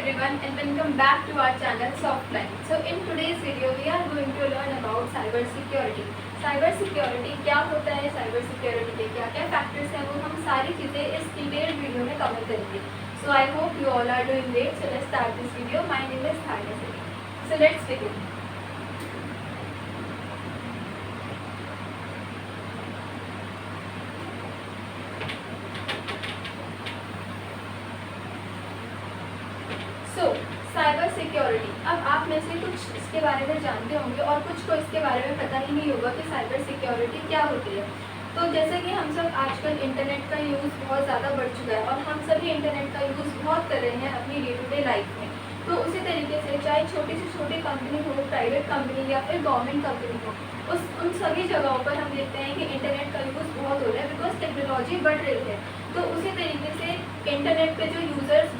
everyone and welcome back to our channel Softline. So in today's video we are going to learn about cyber security. Cyber security क्या होता है, cyber security के क्या क्या factors हैं, वो हम सारी चीज़ें इस detailed video में cover करेंगे. So I hope you all are doing great. So let's start this video. My name is Tharna. So let's begin. So cyber security, अब आप में से कुछ इसके बारे में जानते होंगे और कुछ को इसके बारे में पता ही नहीं होगा कि साइबर सिक्योरिटी क्या होती है. तो जैसे कि हम सब आजकल इंटरनेट का यूज़ बहुत ज़्यादा बढ़ चुका है और हम सभी इंटरनेट का यूज़ बहुत कर रहे हैं अपनी डे टू डे लाइफ में. तो उसी तरीके से चाहे छोटी से छोटी कंपनी हो, प्राइवेट कंपनी या फिर गवर्नमेंट कंपनी हो, उन सभी जगहों पर हम देखते हैं कि इंटरनेट का यूज़ बहुत हो रहा है बिकॉज टेक्नोलॉजी बढ़ रही है. तो उसी तरीके से इंटरनेट पे जो यूज़र्स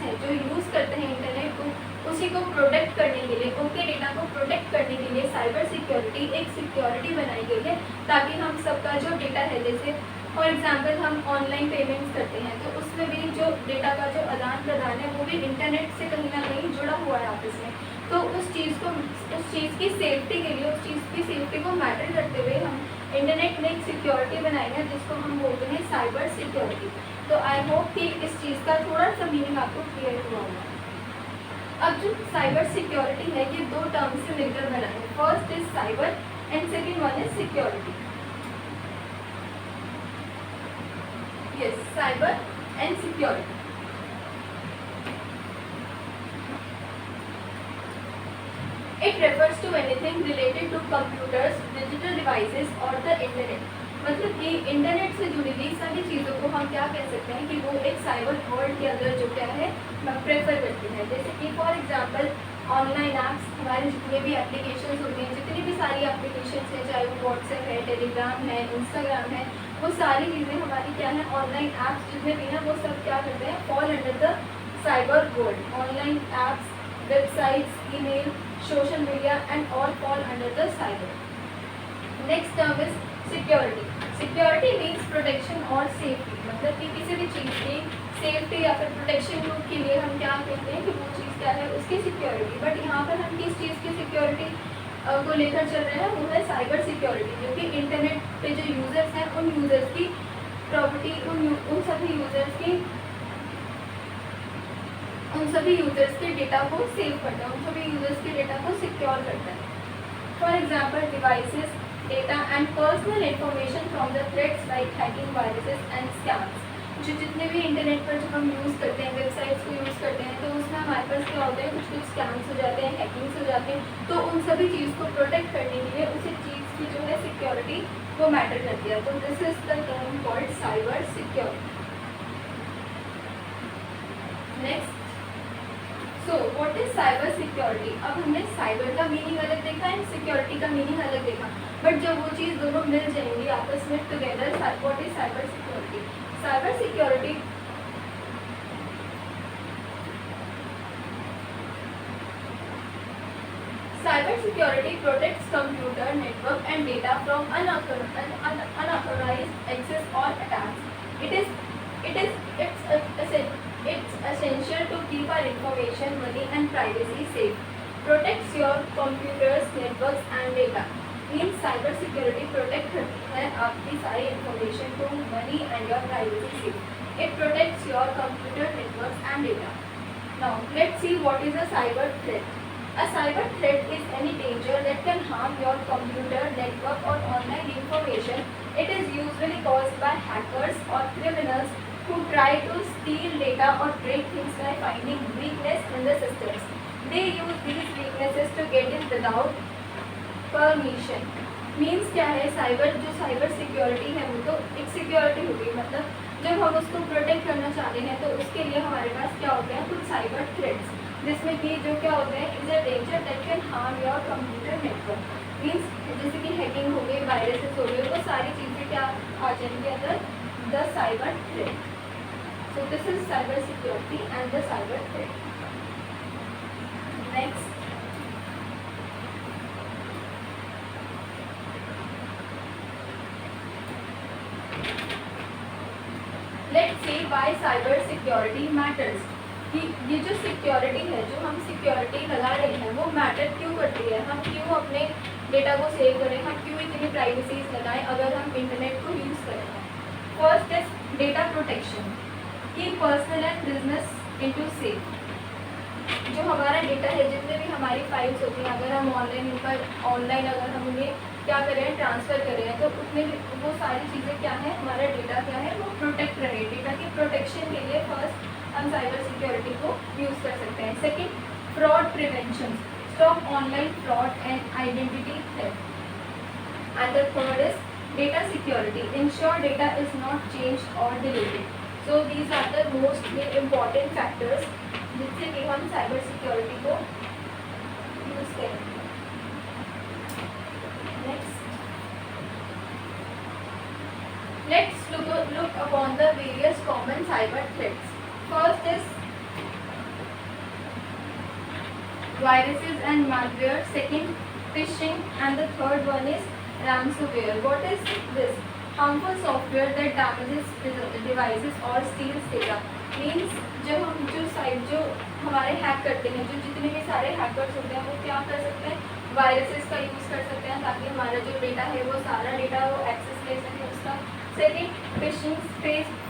हैं जो यूज़ करते हैं इंटरनेट को, उसी को प्रोटेक्ट करने के लिए, उनके डेटा को प्रोटेक्ट करने के लिए साइबर सिक्योरिटी एक सिक्योरिटी बनाई गई है ताकि हम सबका जो डेटा है, जैसे फॉर एग्जांपल हम ऑनलाइन पेमेंट्स करते हैं तो उसमें भी जो डेटा का जो आदान प्रदान है वो भी इंटरनेट से कहीं ना कहीं जुड़ा हुआ है आपस में. तो उस चीज़ की सेफ्टी के लिए, उस चीज़ की सेफ्टी को मैटर करते हुए हम इंटरनेट में एक सिक्योरिटी बनाई है जिसको हम बोलते हैं साइबर सिक्योरिटी. तो आई होप कि इस चीज़ का थोड़ा सा मीनिंग आपको क्लियर हुआ होगा. अब जो साइबर सिक्योरिटी है ये दो टर्म से मिलकर बना है. First is cyber and second one is security. Yes, cyber and security. It refers to anything related to computers, digital devices or the internet. मतलब कि इंटरनेट से जुड़ी हुई सभी चीज़ों को हम क्या कह सकते हैं कि वो एक साइबर वर्ल्ड के अंदर जो क्या है प्रेफर करती है. जैसे कि फॉर एग्जांपल ऑनलाइन ऐप्स, हमारे जितने भी एप्लीकेशंस होते हैं, जितनी भी सारी एप्लीकेशंस हैं, चाहे वो व्हाट्सएप है, टेलीग्राम है, इंस्टाग्राम है, वो सारी चीज़ें हमारी क्या है, ऑनलाइन ऐप्स जितने भी हैं वो सब क्या करते हैं, fall under the cyber world. Online apps, websites, email, social media and all fall under the cyber. Next term is security. Security means protection और सेफ्टी. मतलब कि किसी भी चीज़ की सेफ्टी या फिर प्रोटेक्शन के लिए हम क्या कहते हैं कि वो चीज़ क्या है, उसकी सिक्योरिटी. बट यहाँ पर हम किस चीज़ की सिक्योरिटी को लेकर चल रहे हैं, वो है साइबर सिक्योरिटी, जो कि इंटरनेट पे जो यूज़र्स हैं उन यूज़र्स की प्रॉपर्टी, उन सभी यूज़र्स के डेटा को सेव करता है, उन सभी यूज़र्स के डेटा को सिक्योर करता है. For example devices, data and personal information from the threats like hacking, viruses and scams. जो जितने भी इंटरनेट पर जो हम यूज़ करते हैं, वेबसाइट्स को यूज़ करते हैं, तो उसमें हमारे पास क्या होता है, कुछ स्कैम्स हो जाते हैं, हैकिंग्स हो जाते हैं. तो उन सभी चीज़ को प्रोटेक्ट करने के लिए उसी चीज़ की जो है सिक्योरिटी वो मैटर करती है. तो this is the term called cyber security. Next, so what is cyber security. अब हमने साइबर का मीनिंग अलग देखा एंड सिक्योरिटी का मीनिंग अलग देखा, बट जब वो चीज़ दोनों मिल जाएंगी आपस में together, what is cyber security. Cyber security protects computer network and data from unauthorized access or attacks. It's essential to keep our information, money and privacy safe. Protects your computers, networks and data. Means cyber security protect करती है आपकी सारी information को, money and your privacy safe. It protects your computer, networks and data. Now let's see what is a cyber threat. A cyber threat is any danger that can harm your computer, network or online information. It is usually caused by hackers or criminals who try to steal data or break things by finding weakness in the systems. They use these weaknesses to get in without permission. Means क्या है, cyber security है वो तो एक security होगी. मतलब जब हम उसको प्रोटेक्ट करना चाहते हैं तो उसके लिए हमारे पास क्या होते हैं, कुछ साइबर थ्रेट्स, जिसमें कि जो क्या होते हैं, is a danger that can harm your computer network. Means जैसे कि हैकिंग हो गई, वायरसेस हो गए, वो सारी चीज़ें क्या आ जाएंगी अंदर the cyber threat. So this is cyber security and the cyber threat. Next, let's see why cyber security matters. कि ये जो सिक्योरिटी है, जो हम सिक्योरिटी लगा रहे हैं, वो मैटर क्यों करती है, हम क्यों अपने डेटा को सेव करें, हम क्यों इतनी प्राइवेसीज लगाएं अगर हम इंटरनेट को यूज़ करें। फर्स्ट इज डेटा प्रोटेक्शन, की personal and business into safe. जो हमारा डेटा है, जितने भी हमारी फाइल्स होती हैं, अगर हम ऑनलाइन अगर हम उन्हें क्या करें, ट्रांसफ़र करें, तो उतने वो सारी चीज़ें क्या है, हमारा डेटा क्या है, वो प्रोटेक्ट रहे। डेटा की प्रोटेक्शन के लिए फर्स्ट हम साइबर सिक्योरिटी को यूज़ कर सकते हैं। Second, fraud prevention, stop online fraud and identity theft. And the third is data security, ensure data is not changed or deleted. So these are the mostly important factors जिससे कि हम cyber security को use करेंगे। Next, let's look upon the various common cyber threats. First is viruses and malware. Second, phishing, and the third one is ransomware. What is this? Harmful software that damages devices or steals data. Means जो हमारे hack करते हैं, जो जितने भी सारे hackers होते हैं, वो क्या कर सकते हैं, वायरसेस का यूज़ कर सकते हैं ताकि हमारा जो डेटा है, वो सारा डेटा वो एक्सेस ले सके उसका। Second, phishing,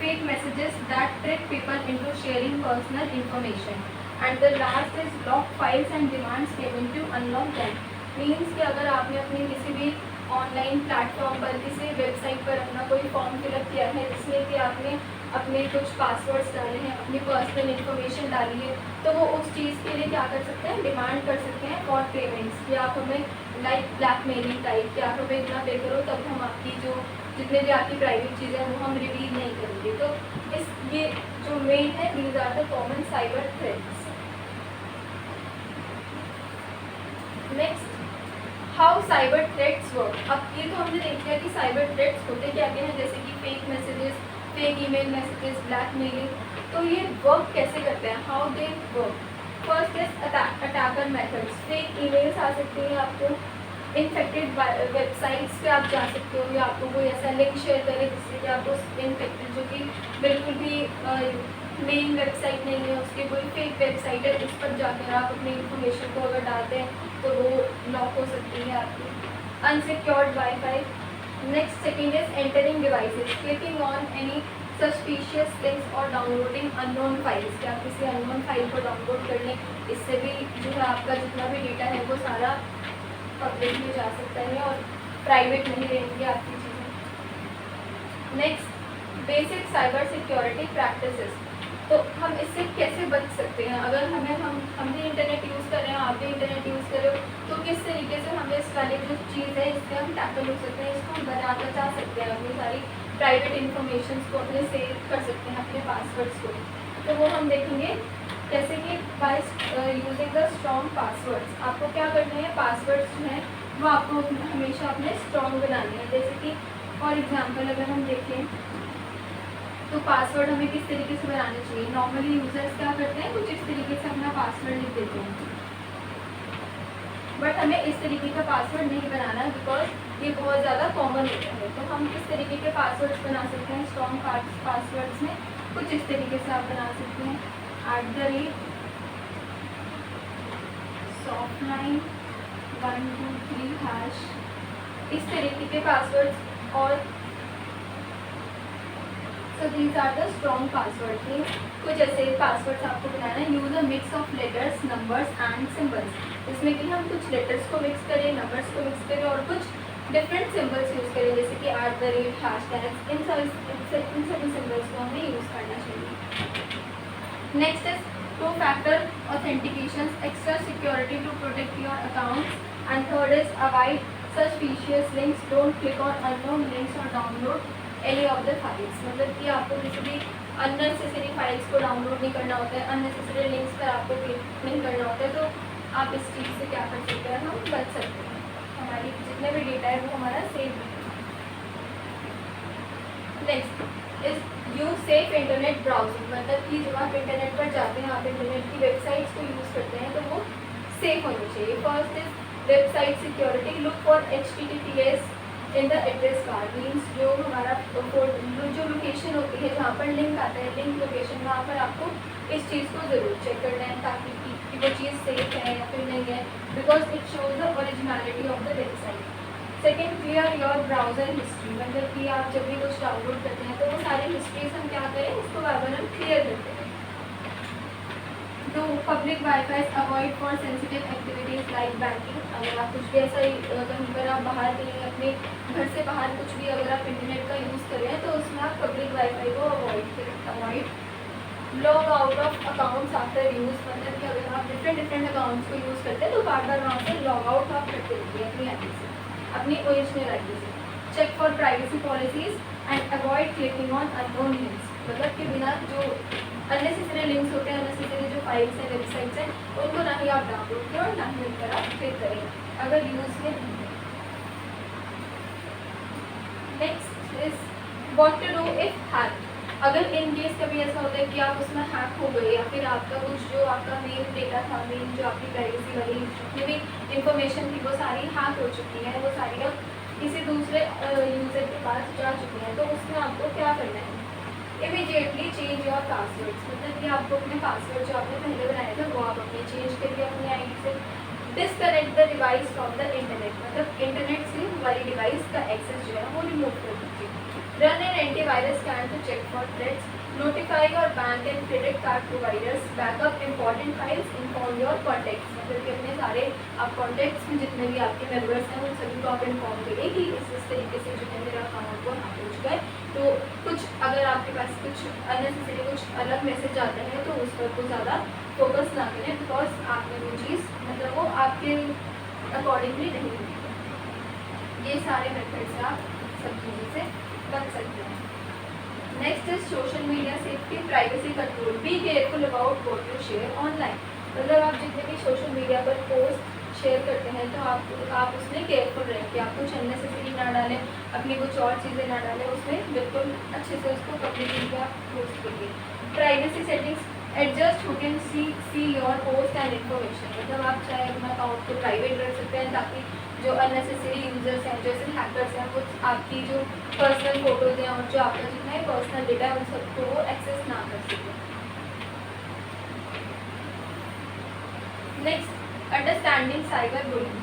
fake messages that trick people into sharing personal information. And the last is lock files and demands payment to unlock them. Means कि अगर आपने अपने किसी भी ऑनलाइन प्लेटफॉर्म पर, किसी वेबसाइट पर अपना कोई फॉर्म फिलअप किया है जिसमें कि आपने अपने कुछ पासवर्ड्स डाले हैं, अपनी पर्सनल इन्फॉर्मेशन डाली है, तो वो उस चीज़ के लिए क्या कर सकते हैं, डिमांड कर सकते हैं फॉर पेमेंट्स, कि आप हमें लाइक ब्लैकमेलिंग टाइप, कि आप हमें इतना पे करो तब हम आपकी जो जितने भी आपकी प्राइवेट चीज़ें हैं वो हम रिवील नहीं करेंगे। तो ये जो मेन है, these are the common cyber threats. Next, how cyber threats work. अब ये तो हमने देख लिया कि साइबर थ्रेट्स होते क्या क्या हैं, जैसे कि fake messages, fake email messages, blackmailing. तो ये वर्क कैसे करते हैं, how they work. First is attacker methods. Fake emails आ सकती हैं आपको, इन्फेक्टेड वेबसाइट्स पे आप जा सकते हो, या आपको कोई ऐसा लिंक शेयर करे जिससे कि आपको इन्फेक्टेड, जो कि बिल्कुल भी मेन वेबसाइट नहीं है, उसकी कोई फेक वेबसाइट है, उस पर जाकर आप अपनी इन्फॉर्मेशन को अगर डालते हैं तो वो लॉक हो सकती है आपकी। Unsecured wifi. Next, second is entering devices, clicking on any suspicious links और डाउनलोडिंग अननोन फाइल्स, कि आप किसी अननोन फाइल को डाउनलोड कर लें, इससे भी जो है आपका जितना भी डेटा है वो सारा पब्लिक में जा सकता है और प्राइवेट नहीं रहेंगी आपकी चीज़ें। Next, basic cyber security practices. तो हम इससे कैसे बच सकते हैं, अगर हम भी इंटरनेट यूज़ कर रहे हैं, आप भी इंटरनेट यूज़ कर रहे हो, तो किस तरीके से हमें इस वाली जो चीज़ है इससे हम टैकल हो सकते हैं, इसको हम बचा सकते हैं, अपनी सारी प्राइवेट इन्फॉर्मेशन को अपने सेव कर सकते हैं, अपने पासवर्ड्स को। तो वो हम देखेंगे जैसे कि by using the strong passwords. आपको क्या करना है, पासवर्ड्स जो हैं वो आपको हमेशा अपने स्ट्रॉन्ग बनाने हैं। जैसे कि फॉर एग्जांपल अगर हम देखें तो पासवर्ड हमें किस तरीके से बनाना चाहिए। नॉर्मली यूजर्स क्या करते हैं, कुछ इस तरीके से अपना पासवर्ड लिख देते हैं, बट हमें इस तरीके का पासवर्ड नहीं बनाना है, बिकॉज ये बहुत ज़्यादा कॉमन होता है। तो हम किस तरीके के पासवर्ड्स बना सकते हैं स्ट्रॉन्ग पासवर्ड्स में, कुछ इस तरीके से आप बना सकते हैं, @softline 123#, इस तरीके के पासवर्ड्स। और so these are the strong password. Means कुछ ऐसे पासवर्ड्स आपको बनाना है। Use a mix of letters, numbers and symbols, जिसमें कि हम कुछ लेटर्स को मिक्स करें, नंबर्स को मिक्स करें और कुछ डिफरेंट सिम्बल्स यूज़ करें, जैसे कि @ हैशटैग्स, इन सभी सिम्बल्स को हमें यूज़ करना चाहिए। Next is two factor authentication, extra security to protect your accounts. And third is avoid suspicious links, don't click on unknown links or download any of the files. मतलब कि आपको किसी भी अननेसेसरी फाइल्स को download नहीं करना होता है, अननेसेसरी लिंक्स पर आपको क्लिक नहीं करना होता है। तो आप इस चीज़ से क्या कर सकते हैं, हम बच सकते हैं, हमारी जितने भी डेटा है वो हमारा सेव रहेगा। Next is use safe internet browsing, मतलब कि जब आप इंटरनेट पर जाते हैं, आप इंटरनेट की वेबसाइट्स को यूज़ करते हैं तो वो सेफ होनी चाहिए। First is website security, look for HTTPS in the address bar means जो हमारा जो लोकेशन होती है जहाँ पर लिंक आता है, लिंक लोकेशन, वहाँ पर आपको इस चीज़ को ज़रूर चेक करना है ताकि कि वो चीज़ सेफ है या फिर नहीं है, because it shows the originality of the website. Second, clear your browser history, मतलब कि आप जब भी कुछ डाउनलोड करते हैं तो वो सारी हिस्ट्रीज हम क्या करें, उसको बार बार हम क्लियर करते हैं। तो public wifi avoid for sensitive activities like banking, अगर आप कुछ भी ऐसा ही कहीं पर आप बाहर कहीं अपने घर से बाहर कुछ भी अगर आप इंटरनेट का यूज़ कर रहे हैं तो उसमें आप पब्लिक वाईफाई को avoid. Log out of accounts after use, मतलब कि अगर आप डिफरेंट अकाउंट्स को यूज़ करते हैं तो बार बार वहाँ से लॉग आउट आप करते रहिए अपनी आई डी से, अपनी ओरिजिनल आई डी से। Check for privacy policies and avoid clicking on unknown links, मतलब कि बिना जो अननेसेसरी लिंक्स होते हैं, अननेसेसरी जो फाइल्स हैं, वेबसाइट्स हैं, उनको ना ही आप डाउनलोड करें और ना ही उन पर आप क्लिक करें अगर यूज़ में नहीं है। Next is what to do if hack, अगर इन केस कभी ऐसा होता है कि आप उसमें हैक हो गए या फिर आपका कुछ जो आपका मेन डेटा था, मेन जो आपकी प्राइवेसी वाली जितनी भी इंफॉर्मेशन थी वो सारी हैक हो चुकी है, वो सारी अब किसी दूसरे यूज़र के पास जा चुकी हैं, तो उसमें आपको क्या करना है, इमीडिएटली चेंज योर पासवर्ड्स, मतलब कि आपको अपने पासवर्ड जो आपने पहले बनाए थे वो आप अपने चेंज करिए अपनी आईडी से। Disconnect the device from the internet, मतलब इंटरनेट से वाली डिवाइस का एक्सेस जो है वो रिमूव कर दीजिए। Run an antivirus scan to check for threats, notify your bank and credit card providers, backup important files, inform your contacts, मतलब कि अपने सारे आप कॉन्टैक्ट्स में जितने भी आपके मेम्बर्स हैं उन सभी को आप इन्फॉर्म करिए कि इस तरीके से जो है मेरा अकाउंट को हैक हो चुका है। तो कुछ अगर आपके पास कुछ अननेसेसरी कुछ अलग मैसेज आते हैं तो उस पर को ज़्यादा फोकस ना करें, बिकॉज आपने वो चीज़ मतलब वो आपके अकॉर्डिंगली नहीं होगी। ये सारे मेथड से आप सब चीज़ों से बच सकते हैं। Next is social media safety privacy control, be careful about what you share online, मतलब आप जितने भी सोशल मीडिया पर पोस्ट शेयर करते हैं तो आप उसमें केयरफुल रहें कि आप कुछ अननेसेसरी ना डालें, अपनी कुछ और चीज़ें ना डालें, उसमें बिल्कुल अच्छे से उसको पब्लिकली आप पोस्ट करिए। Privacy settings adjust who can see your post and information, मतलब आप चाहे अपना अकाउंट को प्राइवेट रख सकते हैं ताकि जो अननेसेसरी यूजर्स हैं, जैसे हैकर्स हैं, वो आपकी जो पर्सनल फोटोज़ हैं और जो आपका जितना ही पर्सनल डेटा है उन सबको वो एक्सेस ना कर सकें। Next, understanding cyber bullying.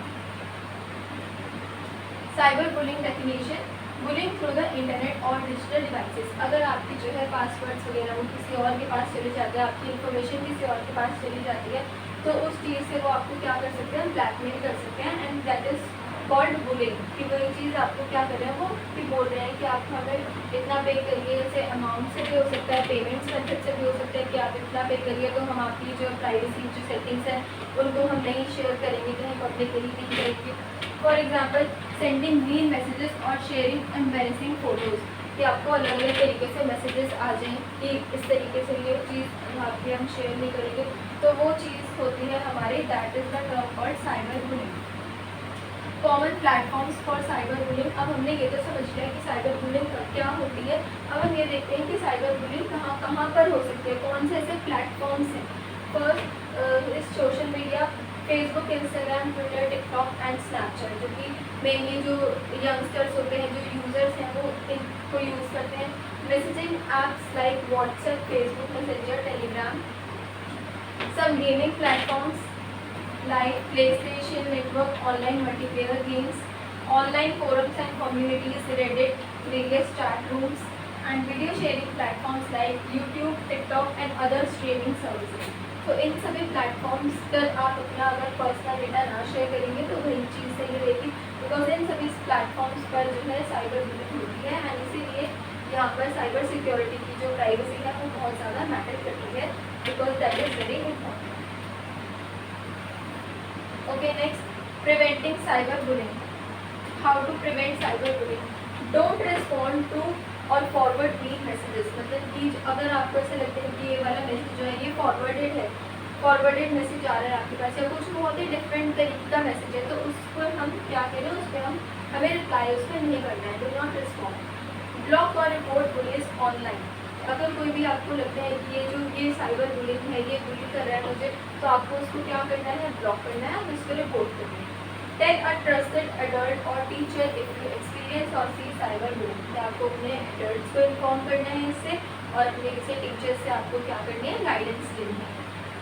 Cyber bullying definition, bullying through the internet और डिजिटल डिवाइसेस, अगर आपकी जो है पासवर्ड्स वगैरह वो किसी और के पास चले जाते हैं, आपकी इन्फॉर्मेशन किसी और के पास चली जाती है तो उस चीज़ से वो आपको क्या कर सकते हैं, ब्लैकमेल कर सकते हैं, and that is called bullying, कि वो ये चीज़ आपको क्या कर रहे हैं, वो कि बोल रहे हैं कि आप हमें इतना पे करिए, जैसे अमाउंट से भी हो सकता है, पेमेंट्स मेथड से भी हो सकता है कि आप इतना पे करिए तो हम आपकी जो प्राइवेसी जो सेटिंग्स हैं उनको हम नहीं शेयर करेंगे, कहीं पब्लिकली नहीं करेंगे। For example sending mean messages और शेयरिंग एम्बैरेसिंग फोटोज़, कि आपको अलग अलग तरीके से मैसेजेस आ जाएं कि इस तरीके से ये चीज़ आपकी हम शेयर नहीं करेंगे, तो वो चीज़ होती है हमारी, that is the term called cyber bullying. Common platforms for cyber bullying, अब हमने ये तो समझ लिया कि साइबर बुलिंग क्या होती है, अब हम ये देखते हैं कि साइबर बुलिंग कहाँ कहाँ पर हो सकती है, कौन से ऐसे प्लेटफॉर्म्स हैं। फर्स्ट इस social media, Facebook, Instagram, Twitter, TikTok and Snapchat, जो कि मेनली जो यंगस्टर्स होते हैं, जो यूज़र्स हैं वो इनको यूज़ करते हैं। Messaging apps like WhatsApp, Facebook Messenger, Telegram. Some gaming platforms like PlayStation Network, online multiplayer games, online forums and communities, Reddit, various chat rooms, and video sharing platforms like YouTube, TikTok, and other streaming services. तो इन सभी platforms पर आप अपना अगर personal data ना share करेंगे तो वही चीज़ सही रहेगी, बिकॉज इन सभी प्लेटफॉर्म्स पर जो है साइबर बुलिंग होती है, एंड इसीलिए यहाँ पर साइबर सिक्योरिटी की जो प्राइवेसी है वो बहुत ज़्यादा मैटर करती है, because that is very important. Okay, next, preventing cyberbullying. How to prevent cyberbullying? Don't respond to और फॉरवर्ड mean messages, मतलब कि अगर आपको ऐसा लगता है कि ये वाला मैसेज जो है ये फॉरवर्डेड है, फॉरवर्डेड मैसेज आ रहा है आपके पास या कुछ बहुत ही डिफरेंट तरीके का मैसेज है, तो उस पर हम क्या करें, उस पर हमें रिप्लाई उस पर नहीं करना है, डू नॉट रिस्पॉन्ड। ब्लॉक और रिपोर्ट पुलिस ऑनलाइन, अगर कोई भी आपको लगता है कि ये साइबर बुलिंग है, ये बुली कर रहा है मुझे, तो आपको उसको क्या करना है, ब्लॉक करना है और उसको रिपोर्ट करना है। टेल अ ट्रस्टेड एडल्ट और टीचर इफ यू एक्सपीरियंस और सी साइबर बुलिंग। आपको अपने एडल्ट्स को इन्फॉर्म करना है इससे, और अपने किसी टीचर से आपको क्या करनी है, गाइडेंस लेनी है।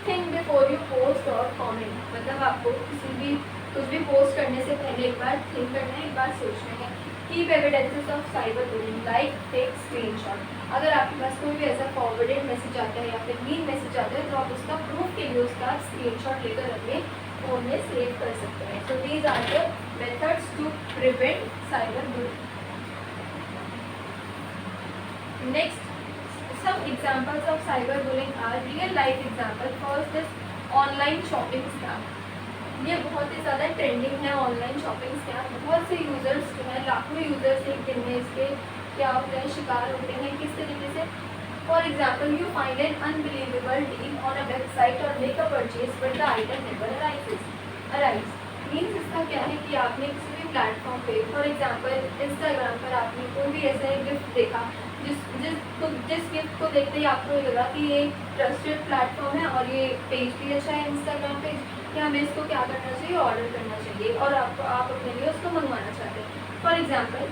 थिंक बिफोर यू पोस्ट और कमेंट, मतलब आपको कुछ भी पोस्ट करने से पहले एक बार थिंक करना है, एक बार सोचना है। Keep evidences of cyber bullying like take screenshot. अगर आपके पास कोई भी ऐसा फॉरवर्डेड मैसेज आता है या फिर मीन मैसेज आता है, तो आप उसका प्रूफ के लिए उसका स्क्रीनशॉट लेकर अपने फ़ोन में सेव कर सकते हैं। So these are the methods to prevent cyber bullying. Next, some examples of cyberbullying are real life example. First is online shopping scam. ये बहुत ही ज़्यादा ट्रेंडिंग है ऑनलाइन शॉपिंग स्कैम। बहुत से यूज़र्स जो हैं, लाखों यूज़र्स एक दिन में इसके क्या होते हैं, शिकार होते हैं। किस तरीके से? For example, you find an unbelievable deal on a website और make a purchase but the item never arrives. Means इसका क्या है कि आपने किसी भी प्लेटफॉर्म पे, फॉर एग्जाम्पल इंस्टाग्राम पर आपने कोई भी ऐसा गिफ्ट देखा जिस गिफ्ट को देखते ही आपको ये लगा कि ये ट्रस्टेड प्लेटफॉर्म है और ये पेज भी अच्छा है इंस्टाग्राम पेज, कि हमें इसको क्या करना चाहिए, ऑर्डर करना चाहिए, और आप अपने लिए उसको मंगवाना चाहते हैं फॉर एग्जांपल।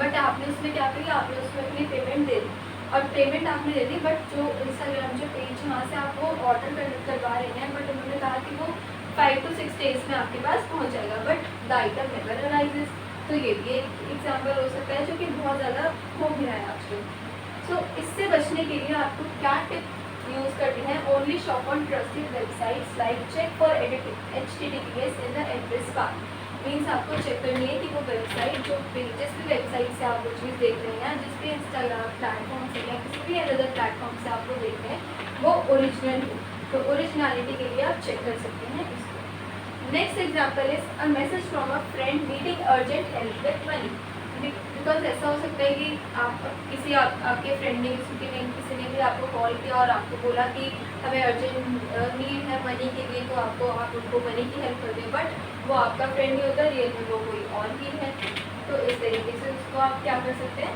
बट आपने उसमें क्या किया, आपने उसमें अपनी पेमेंट दे दी, और पेमेंट आपने दे दी, बट जो इंस्टाग्राम जो पेज वहाँ से आप वो ऑर्डर करवा रहे हैं, बट उन्होंने कहा कि वो 5 to 6 days में आपके पास पहुँच जाएगा, but the item never arises. तो ये भी एक एग्जाम्पल हो सकता है जो कि बहुत ज़्यादा हो गया है आजकल। सो इससे बचने के लिए आपको क्या टिप यूज़ करनी है? Only shop on trusted websites like check for HTTPS in the address bar. Means आपको चेक करनी है कि वो वेबसाइट जो जिस भी वेबसाइट से आप वो चीज़ देख रहे हैं, जिस भी इंस्टाग्राम प्लेटफॉर्म से या किसी भी अदर प्लेटफॉर्म से आप वो देख रहे हैं, वो ओरिजिनल हो। तो ओरिजिनलिटी के लिए आप चेक कर सकते हैं इसको। Next example is a message from a friend needing urgent help with money. Because ऐसा हो सकता है कि आपके फ्रेंड ने किसी ने भी आपको कॉल किया और आपको बोला कि हमें अर्जेंट नीड है मनी के लिए, तो आप उनको मनी की हेल्प कर दें, बट वो आपका फ्रेंड नहीं होता, रियल में वो कोई और ही है। तो इस तरीके से उसको आप क्या कर सकते हैं,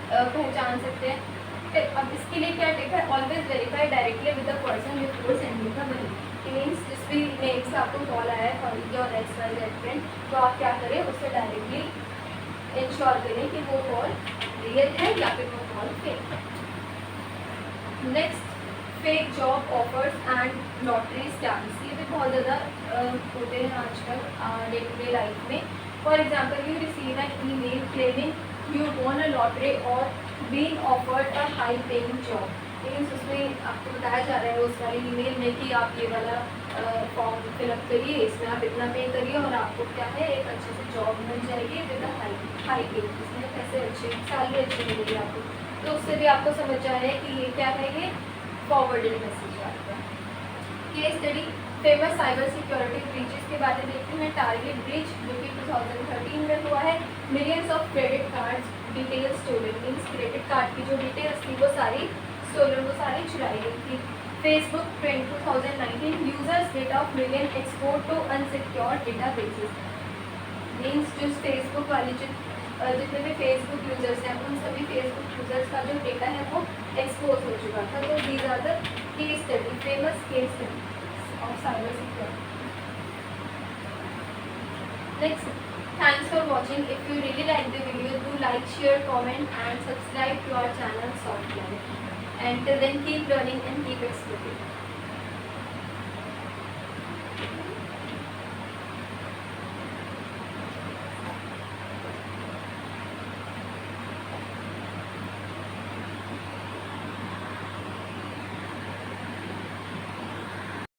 पहचान सकते हैं। फिर अब इसके लिए क्या टिप है? Always verify directly with the person you sending the money. Means जिस भी नेम से आपको कॉल आया है, कॉलेज और XYZ फ्रेंड, तो आप क्या करें, उससे डायरेक्टली इंश्योर करें कि वो कॉल रियल है या फिर वो कॉल फेक है। Next, fake job offers and lottery scams. ये भी बहुत ज़्यादा होते हैं आजकल डे टू डे लाइफ में। For example, you receive an email claiming you won a lottery और being offered a high paying job. Means उसमें आपको बताया जा रहा है उस वाली ईमेल में कि आप ये वाला फॉर्म फिलअप करिए, इसमें आप इतना पे करिए और आपको क्या है, एक अच्छे से जॉब मिल जाएगी विद हाई पे, इसमें पैसे अच्छे, सैलरी अच्छी मिलेगी आपको। तो उससे भी आपको समझ आ रहा है कि ये क्या है, ये फॉरवर्डेड मैसेज आता है। Case study, famous cyber security breaches के बारे में देखते हैं। टारगेट ब्रीच जो कि 2013 में हुआ है। Millions of credit cards details stolen. Means credit card की जो डिटेल्स थी वो सारी स्टोलन, वो सारी चुराई गई थी। Facebook trend 2019, users data of million export to unsecured data bases. Means जो फेसबुक वाली जितने भी फेसबुक यूजर्स हैं, उन सभी फेसबुक यूजर्स का जो डेटा है वो एक्सपोज हो चुका था। तो these are the case study, famous case study of cyber security. Next, thanks for watching. If you really like the video, do like, share, comment and subscribe to our channel Softline. And till then, keep learning and keep exploring.